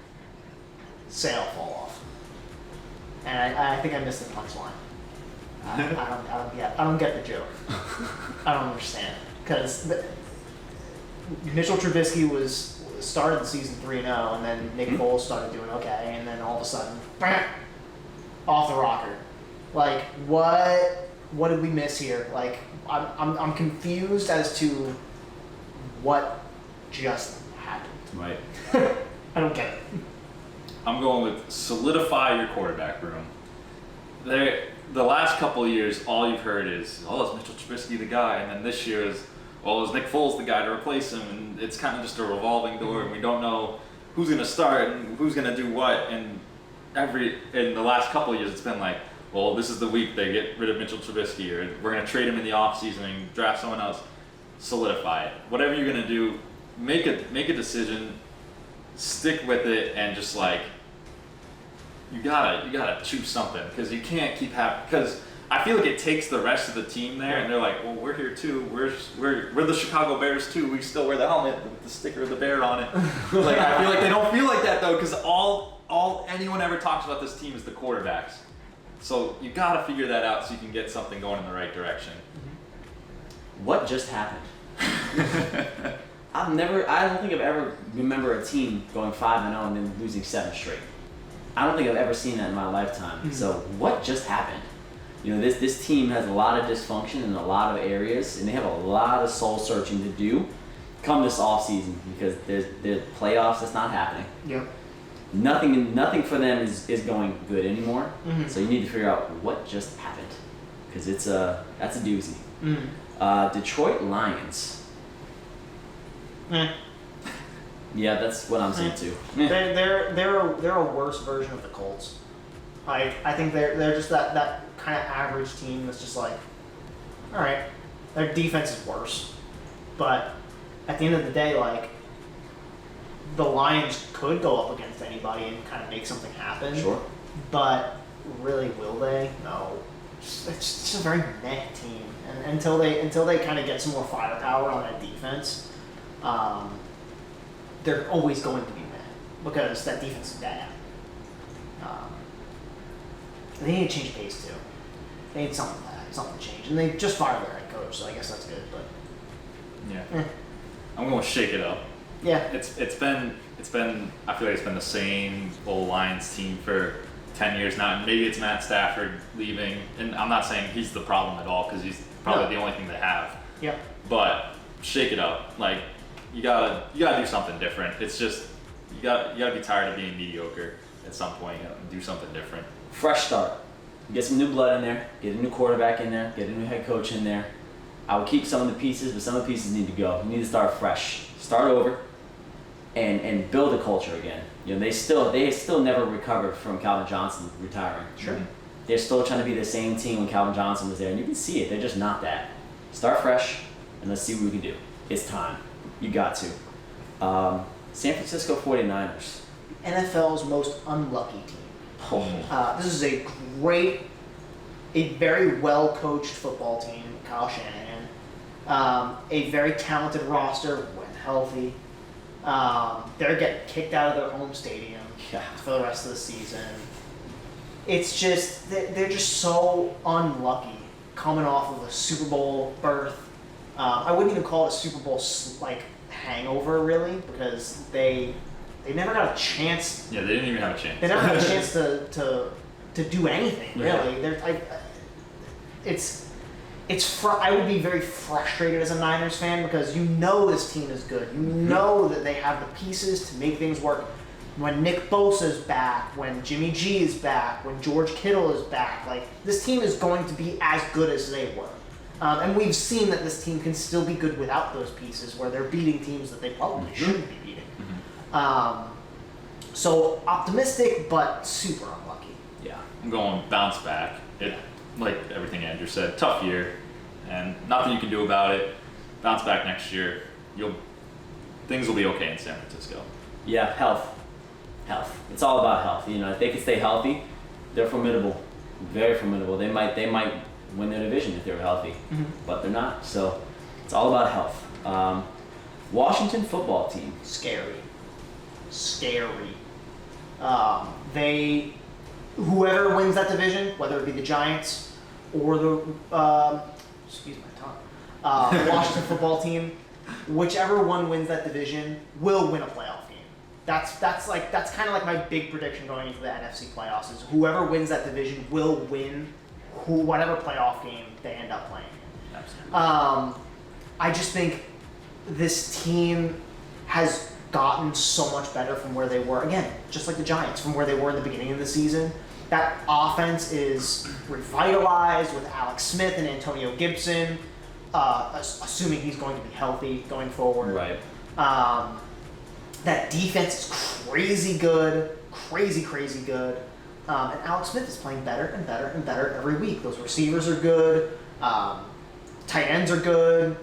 sail fall off, and I think I missed the punchline. I don't get the joke. I don't understand because Mitchell Trubisky started the season 3-0, and then Nick Foles started doing okay, and then all of a sudden, off the rocker. Like, what did we miss here? Like, I'm confused as to what just happened. Right. I don't get it. I'm going with solidify your quarterback room. The last couple of years, all you've heard is, "Oh, is Mitchell Trubisky the guy?" And then this year is, well, is Nick Foles the guy to replace him? And it's kind of just a revolving door, and we don't know who's going to start and who's going to do what. And in the last couple of years, it's been like, well, this is the week they get rid of Mitchell Trubisky, or we're going to trade him in the offseason and draft someone else. Solidify it. Whatever you're going to do, make a decision, stick with it, and just like, you gotta choose something, because you can't keep having, because I feel like it takes the rest of the team there, and they're like, well, we're here too. We're the Chicago Bears too. We still wear the helmet with the sticker of the bear on it. Like, I feel like they don't feel like that though, because all anyone ever talks about this team is the quarterbacks. So you gotta figure that out so you can get something going in the right direction. What just happened? I don't think I've ever remember a team going 5-0 and then losing 7 straight. I don't think I've ever seen that in my lifetime. Mm-hmm. So what just happened? You know, this team has a lot of dysfunction in a lot of areas, and they have a lot of soul searching to do come this off season, because there's playoffs that's not happening. Yep. Nothing for them is going good anymore. Mm-hmm. So you need to figure out what just happened, because that's a doozy. Mm-hmm. Detroit Lions. Yeah, that's what I'm saying too. They're a worse version of the Colts. Like, I think they're just that kind of average team that's just like, all right, their defense is worse, but at the end of the day, like, the Lions could go up against anybody and kind of make something happen. Sure. But really, will they? No. It's just a very meh team, and until they kind of get some more firepower on that defense, they're always going to be meh because that defense is bad. They need to change pace too. They need something to change, and they just fired their head coach, so I guess that's good. But yeah, I'm going to shake it up. Yeah, it's been I feel like it's been the same old Lions team for 10 years now, and maybe it's Matt Stafford leaving, and I'm not saying he's the problem at all, because he's probably the only thing they have. Yep. But shake it up. Like, you gotta do something different. It's just you gotta be tired of being mediocre at some point. You gotta do something different. Fresh start. Get some new blood in there. Get a new quarterback in there. Get a new head coach in there. I will keep some of the pieces, but some of the pieces need to go. You need to start fresh. Start over, and build a culture again. You know, they still never recovered from Calvin Johnson retiring. Sure. They're still trying to be the same team when Calvin Johnson was there, and you can see it. They're just not that. Start fresh, and let's see what we can do. It's time. You got to. San Francisco 49ers. NFL's most unlucky team. Oh. This is a very well-coached football team, Kyle Shanahan. A very talented roster when healthy. They're getting kicked out of their home stadium for the rest of the season. It's just, they're just so unlucky coming off of a Super Bowl berth. I wouldn't even call it a Super Bowl hangover, really, because they never got a chance. Yeah, they didn't even have a chance. They never had a chance to do anything, really. Yeah. I would be very frustrated as a Niners fan, because you know this team is good. You know that they have the pieces to make things work. When Nick Bosa is back, when Jimmy G is back, when George Kittle is back, like, this team is going to be as good as they were. And we've seen that this team can still be good without those pieces, where they're beating teams that they probably shouldn't be beating. So optimistic, but super unlucky. Yeah. I'm going bounce back. Like everything Andrew said, tough year, and nothing you can do about it. Bounce back next year. Things will be okay in San Francisco. Yeah, health. It's all about health. You know, if they can stay healthy, they're formidable, very formidable. They might win their division if they were healthy, but they're not. So it's all about health. Washington football team. Scary. Whoever wins that division, whether it be the Giants or the excuse my tongue, Washington football team, whichever one wins that division will win a playoff game. That's kind of like my big prediction going into the NFC playoffs, is whoever wins that division will win whatever playoff game they end up playing. Absolutely. I just think this team has gotten so much better from where they were. Again, just like the Giants, from where they were in the beginning of the season. That offense is revitalized with Alex Smith and Antonio Gibson. assuming he's going to be healthy going forward. Right. That defense is crazy good, crazy good. And Alex Smith is playing better and better and better every week. Those receivers are good. Tight ends are good.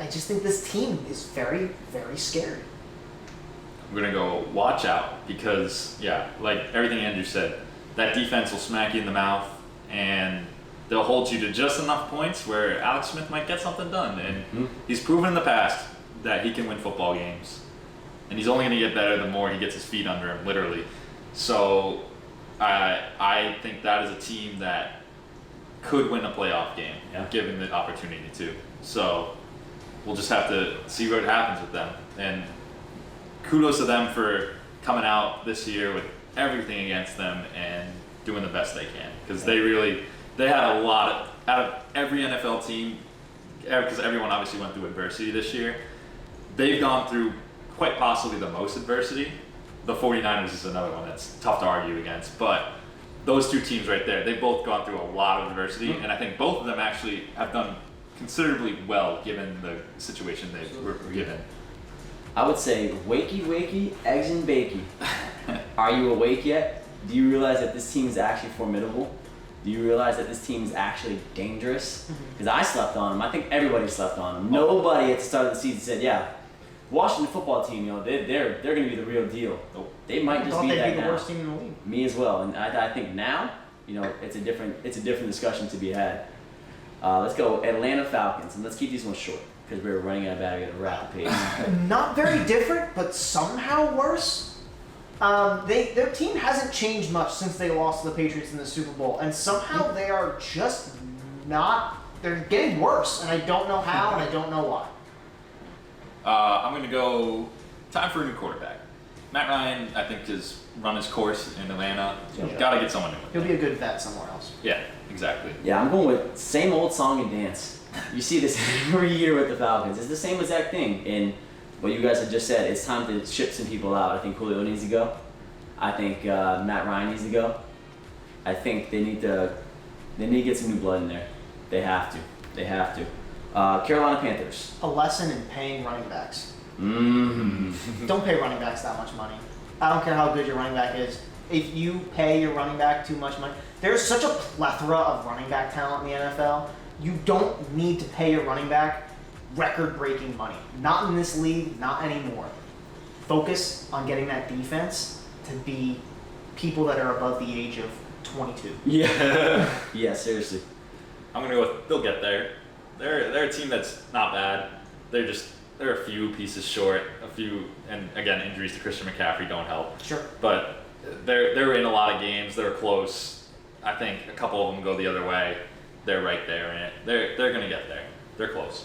I just think this team is very, very scary. I'm going to go watch out because, yeah, like everything Andrew said, that defense will smack you in the mouth and they'll hold you to just enough points where Alex Smith might get something done. And he's proven in the past that he can win football games. And he's only going to get better the more he gets his feet under him, literally. So I think that is a team that could win a playoff game, given the opportunity to. So we'll just have to see what happens with them. And kudos to them for coming out this year with everything against them and doing the best they can. Because they had a lot out of every NFL team, because everyone obviously went through adversity this year. They've gone through quite possibly the most adversity. The 49ers is another one that's tough to argue against, but those two teams right there, they've both gone through a lot of adversity, and I think both of them actually have done considerably well given the situation they were given. I would say wakey, eggs and bakey. Are you awake yet? Do you realize that this team is actually formidable? Do you realize that this team is actually dangerous? Because I slept on them. I think everybody slept on them. Nobody at the start of the season said, yeah, Washington football team, they're going to be the real deal. They might just be that now. They'd be the worst team in the league. Me as well, and I think now, it's a different discussion to be had. Let's go Atlanta Falcons, and let's keep these ones short because we're running out of battery at a rapid pace. Not very different, but somehow worse. Their team hasn't changed much since they lost to the Patriots in the Super Bowl, and somehow they are just not. They're getting worse, and I don't know how, and I don't know why. I'm going to go time for a new quarterback. Matt Ryan, I think, has run his course in Atlanta. Got to get someone new. He'll be a good vet somewhere else. Yeah, exactly. Yeah, I'm going with same old song and dance. You see this every year with the Falcons. It's the same exact thing. And what you guys have just said, it's time to ship some people out. I think Julio needs to go. I think Matt Ryan needs to go. I think they need to get some new blood in there. They have to. Carolina Panthers. A lesson in paying running backs. Mm-hmm. Don't pay running backs that much money. I don't care how good your running back is. If you pay your running back too much money, there's such a plethora of running back talent in the NFL. You don't need to pay your running back record-breaking money. Not in this league, not anymore. Focus on getting that defense to be people that are above the age of 22. Yeah. Yeah, seriously. I'm going to go with, they'll get there. They're a team that's not bad. They're a few pieces short, and again, injuries to Christian McCaffrey don't help. Sure. But they're in a lot of games. They're close. I think a couple of them go the other way. They're right there in it. They're gonna get there. They're close.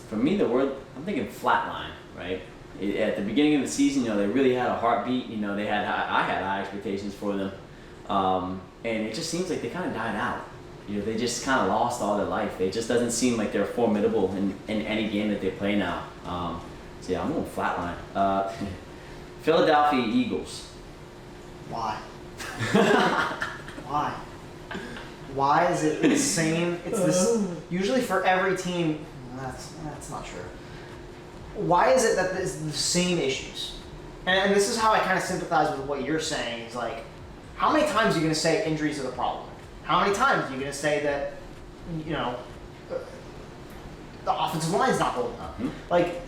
For me, I'm thinking flatline, right? At the beginning of the season, they really had a heartbeat. I had high expectations for them, and it just seems like they kind of died out. They just kind of lost all their life. It just doesn't seem like they're formidable in any game that they play now. So yeah, I'm going flatline. Philadelphia Eagles. Why? Why? Why is it the same? It's this. Usually for every team, that's not true. Why is it that it's the same issues? And this is how I kind of sympathize with what you're saying. Is like, how many times are you going to say injuries are the problem? How many times are you going to say that, the offensive line's not holding up? Mm-hmm. Like,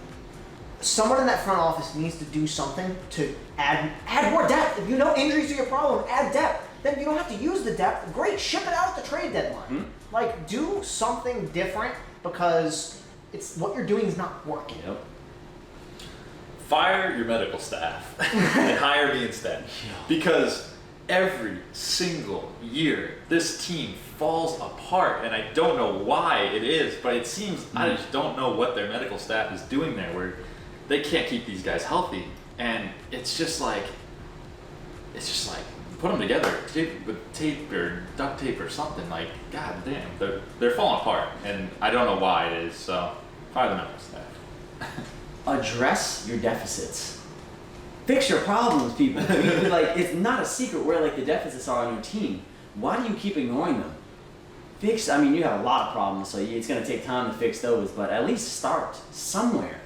someone in that front office needs to do something to add more depth. If you know injuries are your problem, add depth. Then you don't have to use the depth. Great, ship it out at the trade deadline. Mm-hmm. Like, do something different because it's what you're doing is not working. Yep. Fire your medical staff and hire me instead. Because every single year, this team falls apart, and I don't know why it is, but it seems I just don't know what their medical staff is doing there, where they can't keep these guys healthy, and it's just like put them together with tape or duct tape or something. Like, god damn, they're falling apart, and I don't know why it is. So fire the medical staff. Address your deficits. Fix your problems, people. It's not a secret where the deficits are on your team. Why do you keep ignoring them? Fix. I mean, you have a lot of problems, so it's going to take time to fix those. But at least start somewhere,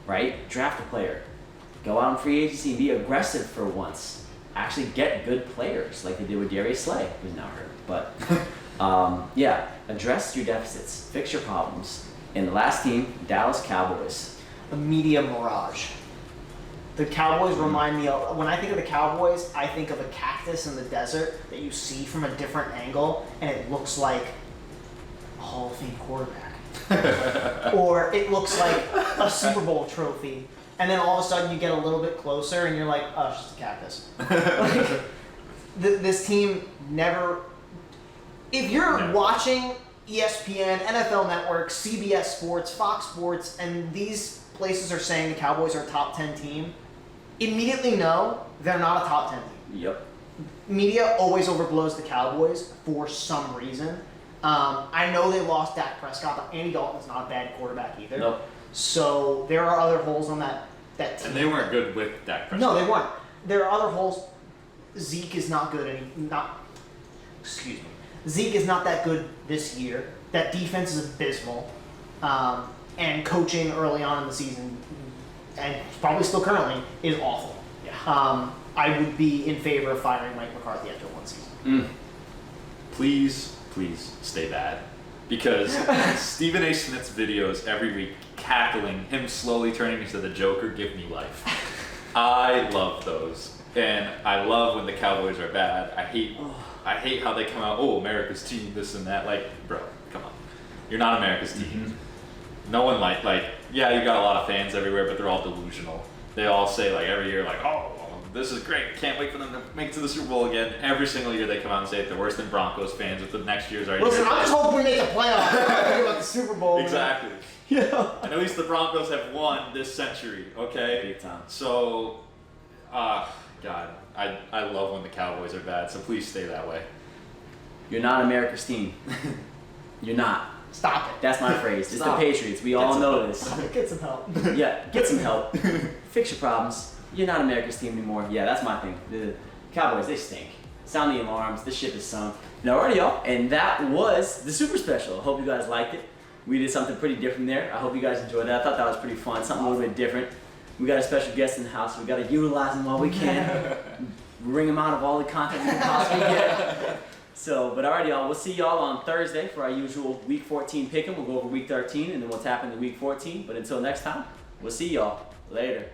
right? Draft a player, go out in free agency, and be aggressive for once. Actually, get good players like they did with Darius Slay, who's now hurt. But yeah, address your deficits, fix your problems. And the last team, Dallas Cowboys. The media mirage. The Cowboys remind me of, when I think of the Cowboys, I think of a cactus in the desert that you see from a different angle, and it looks like a Hall of Fame quarterback. Or it looks like a Super Bowl trophy, and then all of a sudden you get a little bit closer, and you're like, oh, it's just a cactus. Like, this team never... If you're watching ESPN, NFL Network, CBS Sports, Fox Sports, and these places are saying the Cowboys are a top 10 team, immediately know they're not a top 10 team. Yep. Media always overblows the Cowboys for some reason. I know they lost Dak Prescott, but Andy Dalton's not a bad quarterback either. Nope. So there are other holes on that team. And they weren't good with Dak Prescott. No, they weren't. There are other holes. Zeke is not good excuse me. Zeke is not that good this year. That defense is abysmal. And coaching early on in the season, and probably still currently, is awful. Yeah. I would be in favor of firing Mike McCarthy after one season. Please stay bad. Because Stephen A. Smith's videos every week, cackling, him slowly turning into the Joker, give me life. I love those. And I love when the Cowboys are bad. I hate how they come out, oh, America's team, this and that. Like, bro, come on. You're not America's team. No one yeah, you got a lot of fans everywhere, but they're all delusional. They all say every year oh, this is great. Can't wait for them to make it to the Super Bowl again. Every single year they come out and say it. They're worse than Broncos fans with the next year's already. Listen, I'm just hoping we make the playoffs. I'm not thinking about the Super Bowl. Exactly. Yeah. And at least the Broncos have won this century, okay? Big time. So, God, I love when the Cowboys are bad, so please stay that way. You're not America's team. You're not. Stop it. That's my phrase. It's Stop. the Patriots. We all know this. Get some help. Yeah, get some help. Fix your problems. You're not America's team anymore. Yeah, that's my thing. The Cowboys, they stink. Sound the alarms. This ship is sunk. Alrighty, y'all. And that was the super special. I hope you guys liked it. We did something pretty different there. I hope you guys enjoyed that. I thought that was pretty fun. Something a little bit different. We got a special guest in the house. So we got to utilize him while we can. Wring him out of all the content we can possibly get. So, but alrighty, y'all. We'll see y'all on Thursday for our usual Week 14 pick'em. We'll go over Week 13 and then we'll tap into Week 14. But until next time, we'll see y'all later.